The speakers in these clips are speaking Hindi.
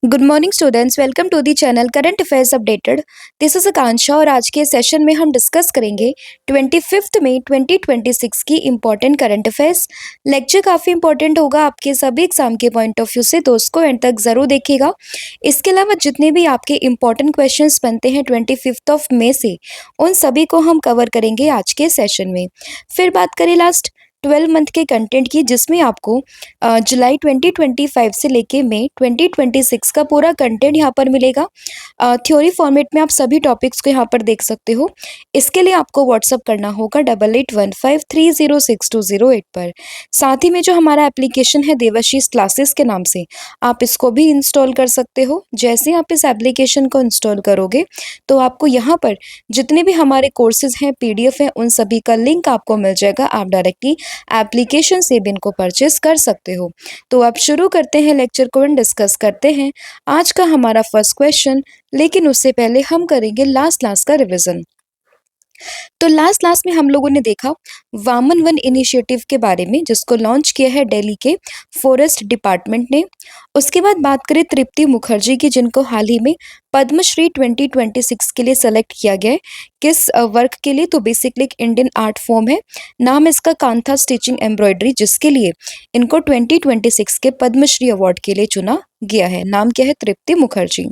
Good morning students, welcome to the channel current affairs updated. This is Akanksha और आज के सेशन में हम डिस्कस करेंगे 25 मई 2026 की इम्पोर्टेंट करंट अफेयर्स। लेक्चर काफ़ी इंपॉर्टेंट होगा आपके सभी एग्जाम के पॉइंट ऑफ व्यू से, तो उसको एंड तक ज़रूर देखिएगा। इसके अलावा जितने भी आपके इम्पोर्टेंट क्वेश्चंस बनते हैं 25 मई से, उन सभी को हम कवर करेंगे आज के सेशन में। फिर बात करें लास्ट 12 मंथ के कंटेंट की, जिसमें आपको जुलाई 2025 से लेके मई 2026 का पूरा कंटेंट यहाँ पर मिलेगा। थ्योरी फॉर्मेट में आप सभी टॉपिक्स को यहाँ पर देख सकते हो। इसके लिए आपको व्हाट्सअप करना होगा 8815306208 पर। साथ ही में जो हमारा एप्लीकेशन है देवाशीष क्लासेस के नाम से, आप इसको भी इंस्टॉल कर सकते हो। जैसे ही आप इस एप्लीकेशन को इंस्टॉल करोगे तो आपको यहाँ पर जितने भी हमारे कोर्सेज हैं, पीडीएफ हैं, उन सभी का लिंक आपको मिल जाएगा। आप डायरेक्टली एप्लीकेशन से भी इनको परचेस कर सकते हो। तो अब शुरू करते हैं लेक्चर को एंड डिस्कस करते हैं आज का हमारा फर्स्ट क्वेश्चन। लेकिन उससे पहले हम करेंगे लास्ट क्लास का रिवीजन। तो लास्ट क्लास में हम लोगों ने देखा वामन वन इनिशिएटिव के बारे में, जिसको लॉन्च किया है दिल्ली के फॉरेस्ट डिपार्टमेंट ने। उसके बाद बात करें तृप्ति मुखर्जी की, जिनको हाल ही में पद्मश्री 2026 के लिए सेलेक्ट किया गया है। किस वर्क के लिए? तो बेसिकली एक इंडियन आर्ट फॉर्म है, नाम इसका कांथा स्टिचिंग एम्ब्रॉयडरी, जिसके लिए इनको 2026 के पद्मश्री अवार्ड के लिए चुना गया है। नाम क्या है? तृप्ति मुखर्जी।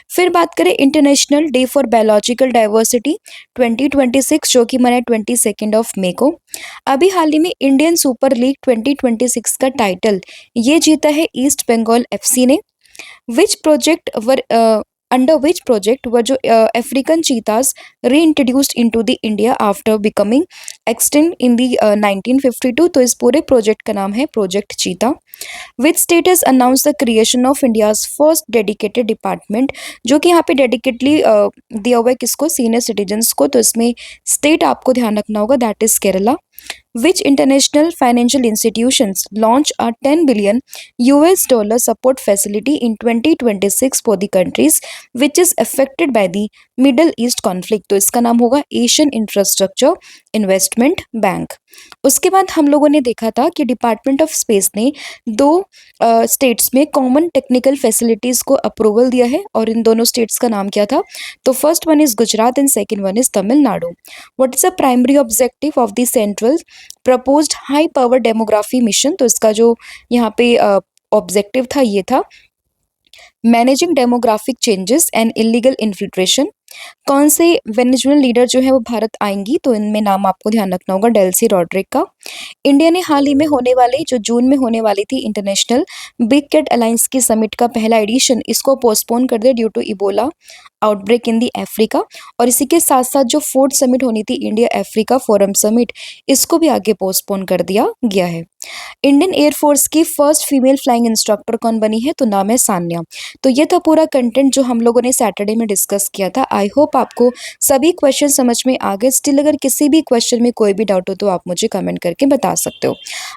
फिर बात करें international day for biological diversity 2026, जो कि मना 22 मई को। अभी हाल ही में इंडियन सुपर लीग 2026 का टाइटल ये जीता है ईस्ट बंगाल एफसी ने। Which project were under which project were जो African cheetahs reintroduced into the India after becoming extinct in the 1952। तो इस पूरे प्रोजेक्ट का नाम है प्रोजेक्ट चीता। Which state has announce the creation of India's first dedicated department, जो कि यहाँ पे डेडिकेटली दिया हुआ है किसको? सीनियर सिटीजन्स को। तो इसमें स्टेट आपको ध्यान रखना होगा, that is Kerala. Which international financial institutions launch a $10 billion support facility in 2026 for the countries which is affected by the Middle East conflict? तो इसका नाम होगा एशियन इंफ्रास्ट्रक्चर इन्वेस्टमेंट बैंक। उसके बाद हम लोगों ने देखा था कि डिपार्टमेंट ऑफ स्पेस ने दो स्टेट्स में कॉमन टेक्निकल फैसिलिटीज को अप्रूवल दिया है, और इन दोनों स्टेट्स का नाम क्या था? तो first one is Gujarat and second one is Tamil Nadu. What is the primary objective of the central proposed high power demography mission? तो इसका जो यहाँ पे ऑब्जेक्टिव था ये था managing demographic changes and illegal infiltration. कौन से वेनेजुएलन लीडर जो है वो भारत आएंगी? तो इनमें नाम आपको ध्यान रखना होगा डेल्सी रॉड्रिक का। इंडिया ने हाल ही में होने वाले, जो जून में होने वाली थी इंटरनेशनल बिग कैट अलायंस की समिट का पहला एडिशन, इसको पोस्टपोन कर दिया due to Ebola outbreak in the Africa. और इसी के साथ साथ जो फोर्थ समिट होनी थी इंडिया अफ्रीका फोरम समिट, इसको भी आगे पोस्टपोन कर दिया गया है। इंडियन एयरफोर्स की फर्स्ट फीमेल फ्लाइंग इंस्ट्रक्टर कौन बनी है? तो नाम है सान्या। तो ये था पूरा कंटेंट जो हम लोगों ने सैटरडे में डिस्कस किया था। आई होप आपको सभी क्वेश्चन समझ में आ गए। स्टिल अगर किसी भी क्वेश्चन में कोई भी डाउट हो तो आप मुझे कमेंट करके बता सकते हो।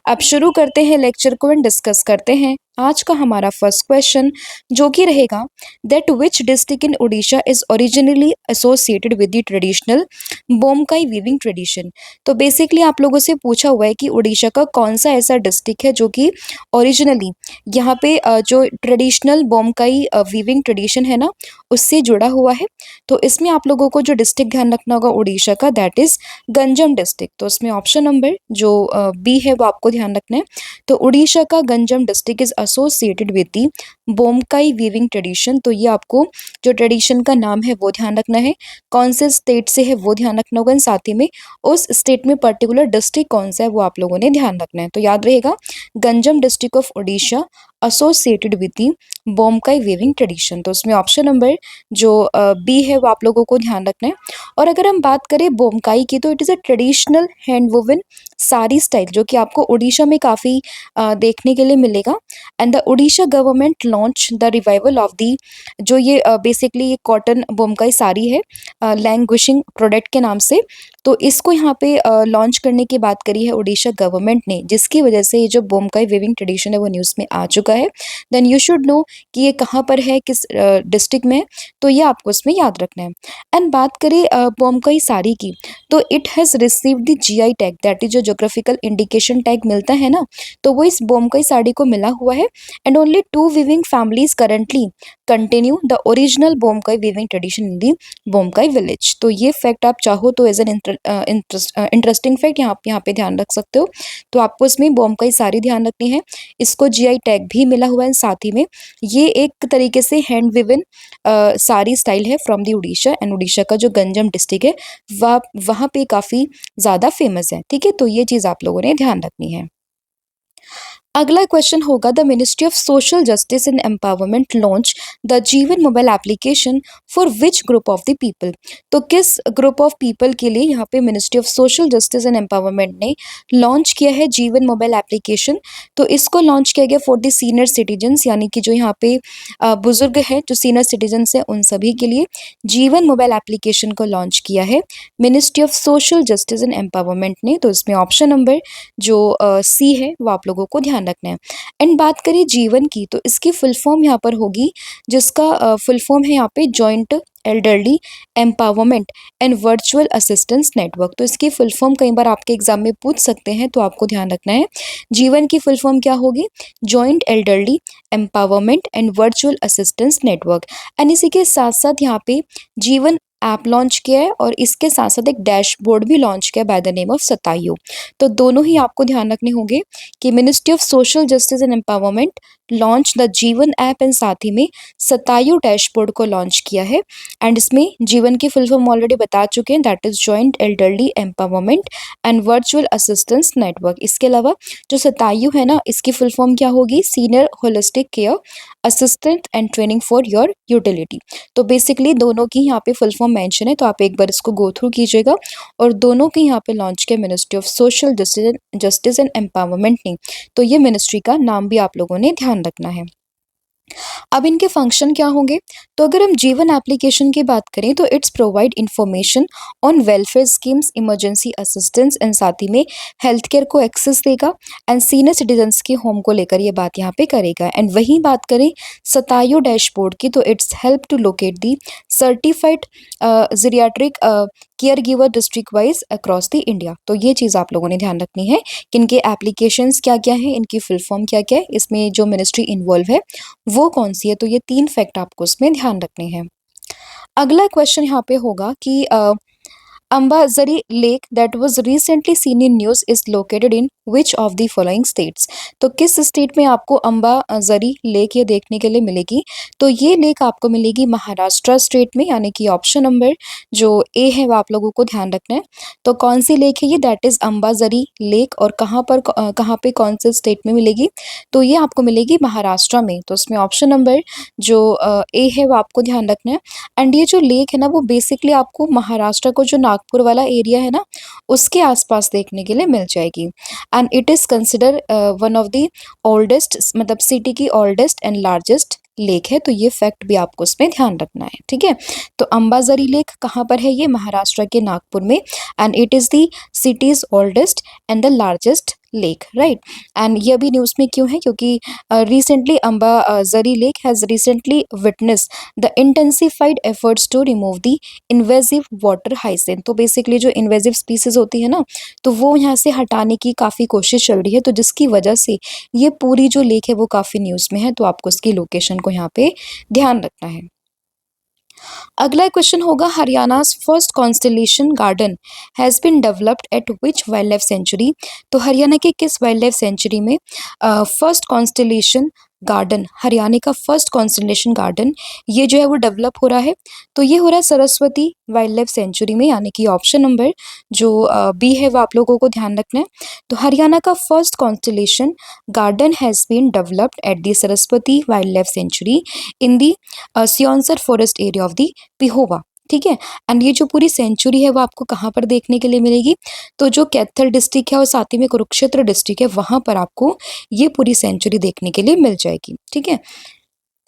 अब शुरू करते हैं लेक्चर को एंड डिस्कस करते हैं आज का हमारा फर्स्ट क्वेश्चन, जो कि रहेगा that which district in Orissa is originally associated with the traditional Bomkai weaving tradition. तो बेसिकली आप लोगों से पूछा हुआ है कि उड़ीसा का कौन सा ऐसा डिस्ट्रिक्ट है जो कि ओरिजिनली यहाँ पे जो ट्रेडिशनल बोमकाई वीविंग ट्रेडिशन है ना, उससे जुड़ा हुआ है। तो इसमें आप लोगों को जो डिस्ट्रिक्ट ध्यान रखना होगा उड़ीसा का, दैट इज गंजम डिस्ट्रिक्ट। तो इसमें ऑप्शन नंबर जो बी है वो आपको ध्यान रखना है। तो उड़ीसा का Ganjam district is associated with the Bomkai weaving tradition. तो ये आपको जो ट्रेडिशन का नाम है वो ध्यान रखना है, कौन से स्टेट से है वो ध्यान रखना होगा, साथ ही में उस स्टेट में पर्टिकुलर डिस्ट्रिक्ट कौन सा है वो आप लोगों ने ध्यान रखना है। तो याद रहेगा Ganjam district of Orissa associated with the Bomkai weaving tradition. तो उसमें ऑप्शन नंबर जो बी है वो आप लोगों को ध्यान रखना है। और अगर हम बात करें बोमकाई की, तो it is a traditional hand woven sari style, जो कि आपको उड़ीसा में काफ़ी देखने के लिए मिलेगा। And the Orissa government launch the revival of the, जो ये बेसिकली ये कॉटन बोमकाई साड़ी है लैंग्विशिंग प्रोडक्ट के नाम से। तो इसको यहाँ पे लॉन्च करने की बात करी है उड़ीसा गवर्नमेंट ने, जिसकी वजह से ये जो बोमकाई वीविंग ट्रेडिशन है वो न्यूज़ में आ चुका है। देन यू शुड नो कि ये कहाँ पर है, किस डिस्ट्रिक्ट में है, तो ये आपको इसमें याद रखना है। एंड बात करें बोमकई साड़ी की, तो it has received the GI tag, that is जो ज्योग्राफिकल इंडिकेशन टैग मिलता है ना, तो वो इस बोमकई साड़ी को मिला हुआ है। And only 2 weaving families currently continue the original Bomkai weaving tradition in the Bomkai village. तो ये फैक्ट आप चाहो तो एज एन इंटरेस्टिंग फैक्ट यहाँ पे ध्यान रख सकते हो। तो आपको इसमें बोमकई साड़ी ध्यान रखनी है, इसको जीआई टैग भी मिला हुआ है। साथ ही में ये एक तरीके से हैंड विवन साड़ी स्टाइल है from the Orissa, and Orissa का जो गंजम डिस्ट्रिक्ट है वहाँ पे काफ़ी ज़्यादा फेमस है। ठीक है, तो ये चीज़ आप लोगों ने ध्यान रखनी है। अगला क्वेश्चन होगा, the ministry of social justice and empowerment launch the Jeevan mobile application for which group of the people. तो किस ग्रुप ऑफ पीपल के लिए यहाँ पे ministry of social justice and empowerment ने लॉन्च किया है जीवन मोबाइल एप्लीकेशन। तो इसको लॉन्च किया गया फॉर द सीनियर सिटीजन्स, यानी कि जो यहाँ पे बुजुर्ग हैं, जो सीनियर सिटीजन्स हैं, उन सभी के लिए जीवन मोबाइल एप्लीकेशन को लॉन्च किया है ministry of social justice and empowerment ने। तो इसमें ऑप्शन नंबर जो सी है वो आप लोगों को ध्यान रखना है। एंड बात करें जीवन की, तो इसकी फुल फॉर्म यहाँ पर होगी, जिसका फुल फॉर्म है यहाँ पे joint elderly empowerment and virtual assistance network. तो इसकी फुल फॉर्म कई बार आपके एग्जाम में पूछ सकते हैं, तो आपको ध्यान रखना है जीवन की फुल फॉर्म क्या होगी, joint elderly empowerment and virtual assistance network. And इसी के साथ साथ यहाँ पे जीवन ऐप लॉन्च किया है और इसके साथ साथ एक डैशबोर्ड भी लॉन्च किया बाय द नेम ऑफ सतायु। तो दोनों ही आपको ध्यान रखने होंगे कि ministry of social justice and empowerment launch the जीवन ऐप एंड साथ ही में सतायु डैशबोर्ड को लॉन्च किया है। एंड इसमें जीवन की फुल फॉर्म ऑलरेडी बता चुके हैं, that is joint elderly empowerment and virtual assistance network. इसके अलावा जो सतायु है ना, इसकी फुल फॉर्म क्या होगी, senior holistic care assistant and training for your utility. तो बेसिकली दोनों की यहाँ पे फुल फॉर्म मेंशन है, तो आप एक बार इसको गो थ्रू कीजिएगा। और दोनों के यहाँ पे लॉन्च किया ministry of social justice and empowerment ने। तो ये मिनिस्ट्री का नाम भी आप लोगों ने ध्यान रखना है। अब इनके फंक्शन क्या होंगे, तो अगर हम जीवन एप्लीकेशन की बात करें तो it's provide information on welfare schemes, emergency assistance and साथ ही में हेल्थ केयर को एक्सेस देगा एंड सीनियर सिटीजन्स के होम को लेकर ये बात यहाँ पे करेगा। एंड वहीं बात करें सतायु डैशबोर्ड की, तो it's help to locate the certified geriatric care giver district wise across the India. तो ये चीज़ आप लोगों ने ध्यान रखनी है कि इनके एप्लीकेशंस क्या क्या हैं, इनकी फुल फॉर्म क्या क्या है, इसमें जो मिनिस्ट्री इन्वॉल्व है वो कौन सी है। तो ये 3 फैक्ट आपको इसमें ध्यान रखने हैं। अगला क्वेश्चन यहाँ पे होगा कि Ambazari Lake that was recently seen in news is located in which of the following states। तो किस स्टेट में आपको अंबाजरी लेक ये देखने के लिए मिलेगी, तो ये लेक आपको मिलेगी महाराष्ट्र स्टेट में, यानी कि ऑप्शन नंबर जो ए है वो आप लोगों को ध्यान रखना है। तो कौन सी लेक है ये, दैट इज अंबाजरी लेक, और कहाँ पे कौन से स्टेट में मिलेगी, तो ये आपको मिलेगी महाराष्ट्र में। तो इसमें ऑप्शन नंबर जो ए है वो आपको ध्यान रखना है। एंड ये जो लेक है ना, वो बेसिकली आपको महाराष्ट्र को जो नागपुर वाला एरिया है ना, उसके आसपास देखने के लिए मिल जाएगी। And it is consider one of the oldest, मतलब सिटी की ओल्डेस्ट एंड लार्जेस्ट लेक है। तो ये फैक्ट भी आपको इसमें ध्यान रखना है, ठीक है। तो अंबाजरी लेक कहाँ पर है, ये महाराष्ट्र के नागपुर में, and it is the city's oldest and the largest lake, right. And ये अभी न्यूज़ में क्यों है, क्योंकि recently Ambazari lake has recently witness the intensified efforts to remove the invasive water hyacinth. तो बेसिकली जो इन्वेजिव स्पीसीज होती है ना, तो वो यहाँ से हटाने की काफ़ी कोशिश चल रही है, तो जिसकी वजह से ये पूरी जो लेक है वो काफ़ी न्यूज़ में है। तो आपको इसकी लोकेशन को यहाँ पे ध्यान रखना है। अगला क्वेश्चन होगा, Haryana's first constellation garden has been developed at which wild life sanctuary. तो हरियाणा के किस वाइल्ड लाइफ सेंचुरी में फर्स्ट कॉन्स्टेलेशन गार्डन, हरियाणा का फर्स्ट कॉन्स्टेलेशन गार्डन ये जो है वो डेवलप हो रहा है। तो ये हो रहा है सरस्वती वाइल्ड लाइफ सेंचुरी में, यानी कि ऑप्शन नंबर जो बी है वो आप लोगों को ध्यान रखना है। तो हरियाणा का first constellation garden has been developed at the Saraswati wild life sanctuary in the Seonsar forest area of the Pehowa, ठीक है। एंड ये जो पूरी सेंचुरी है वो आपको कहाँ पर देखने के लिए मिलेगी, तो जो कैथल डिस्ट्रिक्ट है और साथ ही में कुरुक्षेत्र डिस्ट्रिक्ट है, वहाँ पर आपको ये पूरी सेंचुरी देखने के लिए मिल जाएगी, ठीक है।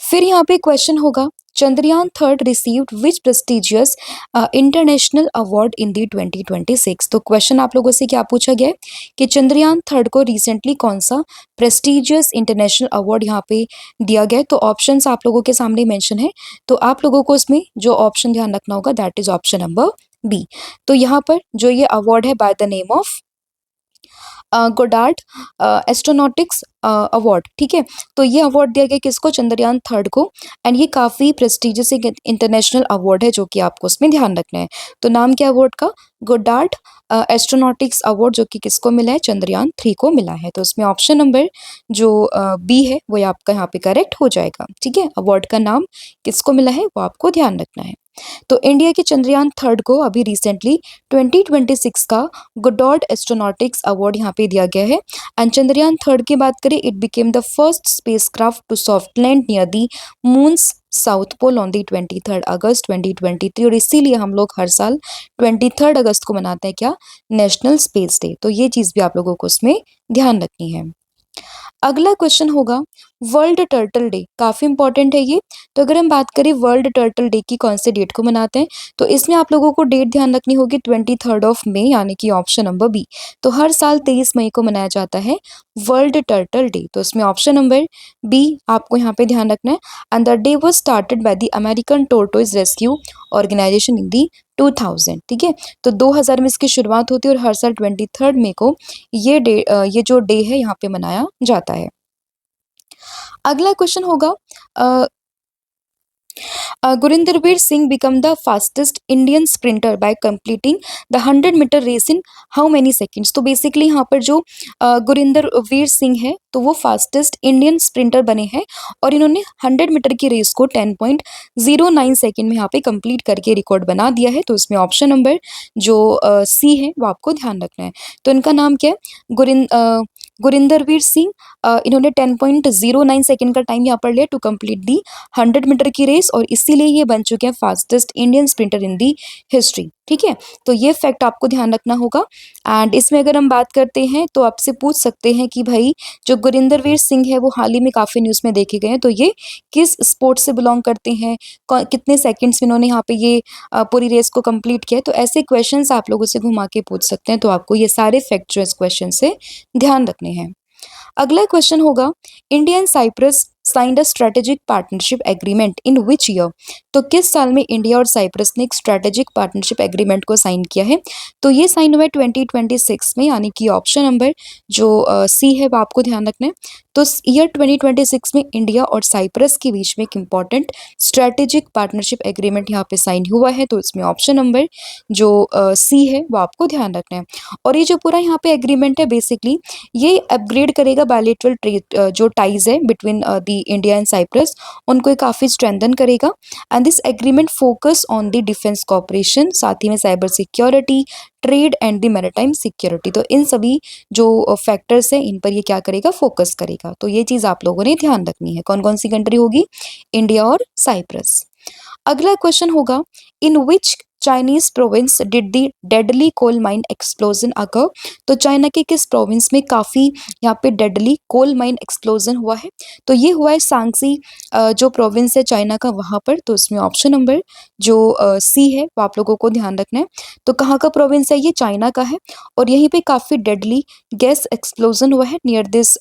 फिर यहाँ पे क्वेश्चन होगा, Chandrayaan third received which prestigious international award in the 2026। तो क्वेश्चन आप लोगों से क्या पूछा गया है कि चंद्रयान थर्ड को रिसेंटली कौन सा प्रेस्टिजियस इंटरनेशनल अवार्ड यहाँ पे दिया गया है। तो ऑप्शंस आप लोगों के सामने मेंशन है, तो आप लोगों को इसमें जो ऑप्शन ध्यान रखना होगा that is option number B. तो यहाँ पर जो ये अवार्ड है by the name of Goddard astronautics award, ठीक है। तो ये अवार्ड दिया गया किसको, चंद्रयान थर्ड को, एंड ये काफ़ी प्रेस्टिजियस एक इंटरनेशनल अवार्ड है जो कि आपको उसमें ध्यान रखना है। तो नाम क्या अवार्ड का, गोडार्ड एस्ट्रोनॉटिक्स अवार्ड, जो कि किसको मिला है, चंद्रयान थ्री को मिला है। तो इसमें ऑप्शन नंबर जो बी है वो आपका यहाँ पे करेक्ट हो जाएगा, ठीक है। अवार्ड का नाम किसको मिला है वो आपको ध्यान रखना है। तो इंडिया के चंद्रयान थर्ड को अभी रिसेंटली 2026 का गोडार्ड एस्ट्रोनॉटिक्स अवार्ड यहाँ पे दिया गया है। एंड चंद्रयान थर्ड की बात करें, it became the first spacecraft to soft land near the moon's south pole on the 23 August 2023। और इसीलिए हम लोग हर साल 23 अगस्त को मनाते हैं क्या, नेशनल स्पेस डे। तो ये चीज़ भी आप लोगों को उसमें ध्यान रखनी है। अगला क्वेश्चन होगा वर्ल्ड टर्टल डे, काफी इंपॉर्टेंट है ये। तो अगर हम बात करें वर्ल्ड टर्टल डे की कौन से डेट को मनाते हैं, तो इसमें आप लोगों को डेट ध्यान रखनी होगी 23 यानी कि ऑप्शन नंबर बी। तो हर साल 23 मई को मनाया जाता है वर्ल्ड टर्टल डे। तो इसमें ऑप्शन नंबर बी आपको यहाँ पे ध्यान रखना है। And the day was started by the American tortoise rescue organization in the 2000, ठीक है। तो 2000 में इसकी शुरुआत होती है और हर साल 23 मई को ये जो डे है यहाँ पे मनाया जाता है। अगला क्वेश्चन होगा Gurindervir Singh become the fastest Indian sprinter by completing the 100 metre race in how many seconds. तो बेसिकली यहाँ पर जो गुरिंदरवीर सिंह है तो वो फास्टेस्ट इंडियन स्प्रिंटर बने हैं और इन्होंने 100 मीटर की रेस को 10.09 सेकेंड में यहाँ पे कंप्लीट करके रिकॉर्ड बना दिया है। तो इसमें ऑप्शन नंबर जो सी है वो आपको ध्यान रखना है। तो इनका नाम क्या है, गुरिंदरवीर सिंह। इन्होंने 10.09 सेकेंड का टाइम यहाँ पर लिया टू कंप्लीट दी 100 मीटर की रेस और इसीलिए ये बन चुके हैं फास्टेस्ट इंडियन स्प्रिंटर इन दी हिस्ट्री, ठीक है। तो ये फैक्ट आपको ध्यान रखना होगा। एंड इसमें अगर हम बात करते हैं तो आपसे पूछ सकते हैं कि भाई जो गुरिंदरवीर सिंह है वो हाल ही में काफ़ी न्यूज़ में देखे गए हैं, तो ये किस स्पोर्ट से बिलोंग करते हैं, कितने सेकेंड्स में इन्होंने यहाँ पे ये पूरी रेस को कंप्लीट किया है। तो ऐसे क्वेश्चन आप लोगों से घुमा के पूछ सकते हैं। तो आपको ये सारे फैक्ट जो इस क्वेश्चन से ध्यान रखने हैं। अगला क्वेश्चन होगा India and Cyprus signed a strategic partnership agreement in which year. तो किस साल में इंडिया और साइप्रस ने एक स्ट्रेटेजिक पार्टनरशिप एग्रीमेंट को साइन किया है। तो ये साइन हुआ है 2026 में, यानी कि ऑप्शन नंबर जो सी है वो आपको ध्यान रखना है। तो ईयर 2026 में इंडिया और साइप्रस के बीच में एक इंपॉर्टेंट स्ट्रेटेजिक पार्टनरशिप एग्रीमेंट यहाँ पे साइन हुआ है। तो इसमें ऑप्शन नंबर जो सी है वो आपको ध्यान रखना है। और ये जो पूरा यहाँ पे एग्रीमेंट है बेसिकली ये अपग्रेड करेगा बायलैटरल ट्रेड जो टाइज है between the India and Cyprus, उनको काफ़ी स्ट्रेंथन करेगा। And this agreement focus on the defence cooperation, साथ ही में cyber security, trade and the maritime security. तो इन सभी जो फैक्टर्स हैं इन पर ये क्या करेगा, फोकस करेगा। तो ये चीज़ आप लोगों ने ध्यान रखनी है। कौन कौन सी कंट्री होगी, इंडिया और साइप्रस। अगला क्वेश्चन होगा in which Chinese province did the deadly coal mine explosion occur. तो चाइना के किस प्रोविंस में काफ़ी यहाँ पे डेडली कोल माइन एक्सप्लोजन हुआ है। तो ये हुआ है सांगसी जो प्रोविंस है चाइना का वहाँ पर। तो इसमें ऑप्शन नंबर जो सी है वो आप लोगों को ध्यान रखना है। तो कहाँ का प्रोविंस है, ये चाइना का है और यहीं पे काफ़ी डेडली गैस एक्सप्लोजन हुआ है नियर दिस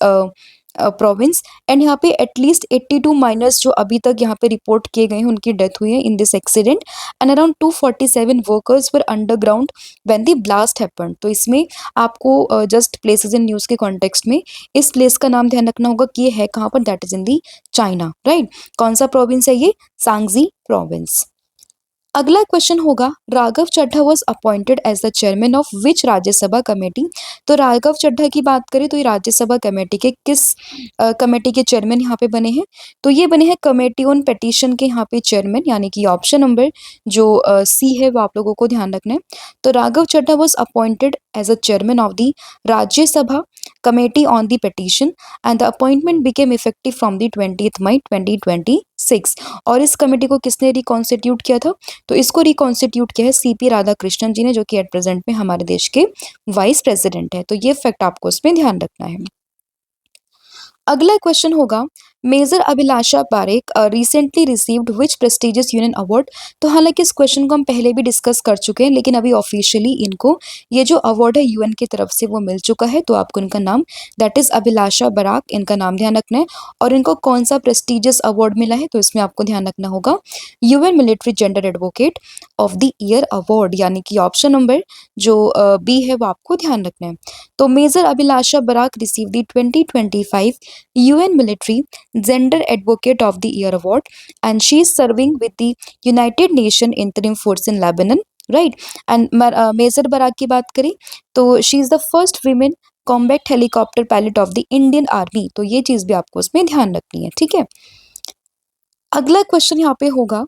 प्रोविंस। एंड यहाँ पे एटलीस्ट 82 माइनर्स जो अभी तक यहाँ पे रिपोर्ट किए गए हैं उनकी डेथ हुई है in this accident. And around 247 workers were underground when the blast happened. तो इसमें आपको जस्ट प्लेसेस इन न्यूज़ के कॉन्टेक्स्ट में इस प्लेस का नाम ध्यान रखना होगा कि ये है कहाँ पर, that is in the China, right. कौन सा प्रोविंस है ये, सांगजी प्रोविंस। अगला क्वेश्चन होगा Raghav Chadha was appointed as the chairman of which Rajya Sabha committee. तो राघव चड्ढा की बात करें तो ये राज्यसभा कमेटी के किस कमेटी के चेयरमैन यहाँ पे बने हैं। तो ये बने हैं कमेटी ऑन पेटिशन के यहाँ पे चेयरमैन, यानी कि ऑप्शन नंबर जो सी है वो आप लोगों को ध्यान रखना है। तो Raghav Chadha was appointed as a chairman of the Rajya Sabha committee on the petition and the appointment became effective from the 20 May 2026। और इस कमेटी को किसने रिकॉन्स्टिट्यूट किया था, तो इसको रिकॉन्स्टिट्यूट किया है सीपी राधाकृष्णन जी ने, जो कि एट प्रेजेंट में हमारे देश के वाइस प्रेसिडेंट है। तो ये फैक्ट आपको इसमें ध्यान रखना है। अगला क्वेश्चन होगा major Abhilasha Parekh recently received which prestigious union award. तो हालांकि इस क्वेश्चन को हम पहले भी डिस्कस कर चुके हैं, लेकिन अभी ऑफिशियली इनको ये जो अवार्ड है यूएन की तरफ से वो मिल चुका है। तो आपको इनका नाम दैट इज अभिलाषा बराक, इनका नाम ध्यान रखना है। और इनको कौन सा प्रेस्टिजियस अवार्ड मिला है, तो इसमें आपको ध्यान रखना होगा UN military gender advocate of the year award, यानी कि ऑप्शन नंबर जो बी है वो आपको ध्यान रखना है। तो Major Abhilasha Barak receive the 2025 UN military gender advocate of the year award and she is serving with the United Nation Interim Force in Lebanon, right. And Major Barak की बात करें तो she is the first women combat helicopter pilot of the Indian Army. तो ये चीज भी आपको उसमें ध्यान रखनी है, ठीक है। अगला क्वेश्चन यहाँ पे होगा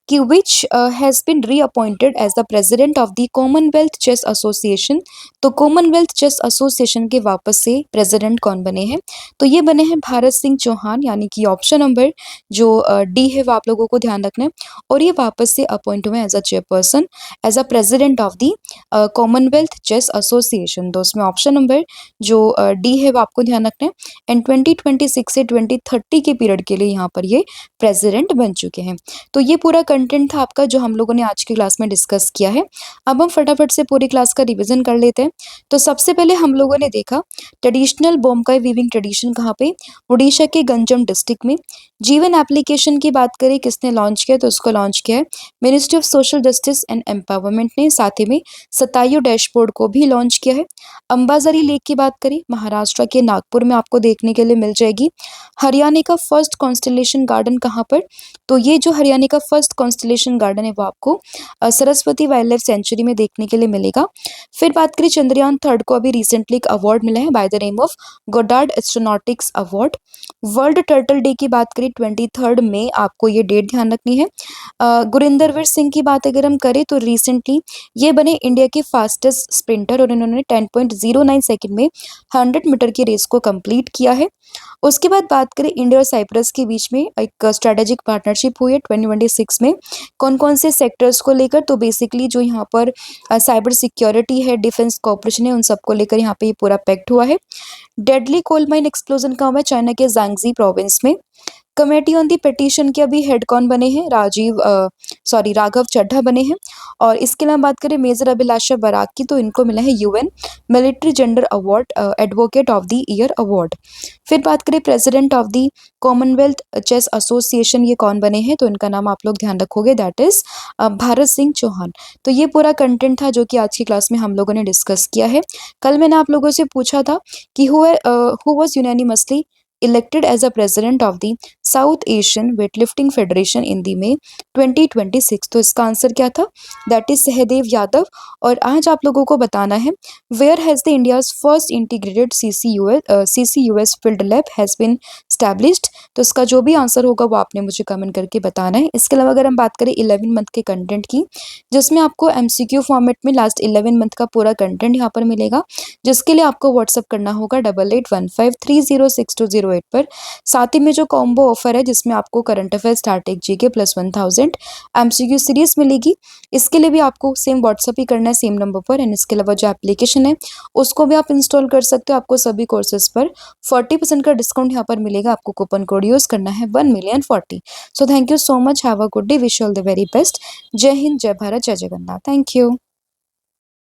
कि which has been reappointed as the president of the Commonwealth chess association. तो कॉमनवेल्थ चेस एसोसिएशन के वापस से प्रेसिडेंट कौन बने हैं, तो ये बने हैं भारत सिंह चौहान, यानी कि ऑप्शन नंबर जो डी है वो आप लोगों को ध्यान रखना है। और ये वापस से अपॉइंट हुए as a chairperson as a president of the Commonwealth chess association. तो उसमें ऑप्शन नंबर जो डी है वो आपको ध्यान रखना है। एंड 2026 से 2030 के पीरियड के लिए यहाँ पर ये प्रेसिडेंट बन चुके हैं। तो ये पूरा कंटेंट था आपका जो हम लोगों ने आज की क्लास में डिस्कस किया है। अब हम फटाफट से पूरी क्लास का रिवीजन कर लेते हैं। तो सबसे पहले हम लोगों ने देखा ट्रेडिशनल बोमकाई वीविंग ट्रेडिशन कहाँ पे, उड़ीसा के गंजम डिस्ट्रिक्ट में। जीवन एप्लीकेशन की बात करें किसने लॉन्च किया, तो उसको लॉन्च किया है ministry of social justice and empowerment ने। साथ ही में सतायु डैशबोर्ड को भी लॉन्च किया है। अंबाजरी लेक की बात करें महाराष्ट्र के नागपुर में आपको देखने के लिए मिल जाएगी। हरियाणा का फर्स्ट कॉन्स्टलेशन गार्डन कहाँ पर, तो ये जो हरियाणा का फर्स्ट कॉन्स्टलेशन गार्डन है वो आपको सरस्वती वाइल्ड लाइफ सेंचुरी में देखने के लिए मिलेगा। फिर बात करें चंद्रयान थर्ड को अभी रिसेंटली एक अवार्ड मिला है by the name of Goddard astronautics award. World turtle day की बात करें 23 मई, आपको ये डेट ध्यान रखनी है। गुरिंदरवीर सिंह की बात अगर हम करें तो रिसेंटली ये बने इंडिया के फास्टेस्ट स्प्रिंटर और इन्होंने 10.09 सेकंड में 100 मीटर की रेस को कंप्लीट किया है। उसके बाद बात करें इंडिया और साइप्रस के बीच में एक स्ट्रेटेजिक पार्टनरशिप हुई है 2026 में। कौन कौन से सेक्टर्स को लेकर, तो बेसिकली जो यहाँ पर साइबर सिक्योरिटी है, डिफेंस कॉपरेशन है, उन सबको लेकर यहाँ पे ये पूरा पैक्ट हुआ है। डेडली कोल माइन एक्सप्लोजन कहाँ हुआ है, चाइना के जांगजी प्रोविंस में। कमेटी ऑन दी पिटीशन के अभी हेड कौन बने हैं, राघव चड्ढा बने हैं। और इसके अलावा बात करें मेजर अभिलाषा बराक की, तो इनको मिला है UN military gender award advocate of the year award. फिर बात करें president of the Commonwealth chess association, ये कौन बने हैं, तो इनका नाम आप लोग ध्यान रखोगे दैट इज भारत सिंह चौहान। तो ये पूरा कंटेंट था जो कि आज की क्लास में हम लोगों ने डिस्कस किया है। कल मैंने आप लोगों से पूछा था कि who was unanimously elected as a president of the South Asian Weightlifting Federation in the May 2026। तो इसका आंसर क्या था, दैट इज सहदेव यादव। और आज आप लोगों को बताना है where has the India's first integrated CCUS field lab has been established. तो इसका जो भी आंसर होगा वो आपने मुझे कमेंट करके बताना है। इसके अलावा अगर हम बात करें 11 मंथ के कंटेंट की, जिसमें आपको MCQ फॉर्मेट में लास्ट 11 मंथ का पूरा कंटेंट यहाँ पर मिलेगा, जिसके लिए आपको व्हाट्सअप करना होगा 8815306208 पर। साथ ही में जो कॉम्बो ऑफर है जिसमें आपको current affair static GK plus 1000 MCQ series मिलेगी, इसके लिए भी आपको सेम व्हाट्सअप ही करना है सेम नंबर पर। एंड इसके अलावा जो एप्लीकेशन है उसको भी आप इंस्टॉल कर सकते हो। आपको सभी कोर्सेज पर 40% का डिस्काउंट यहाँ पर मिलेगा। आपको कूपन कोड यूज करना है 1,000,040। So thank you so much, have a good day, wish all the very best. जय हिंद, जय भारत, जय जगन्नाथ, थैंक यू।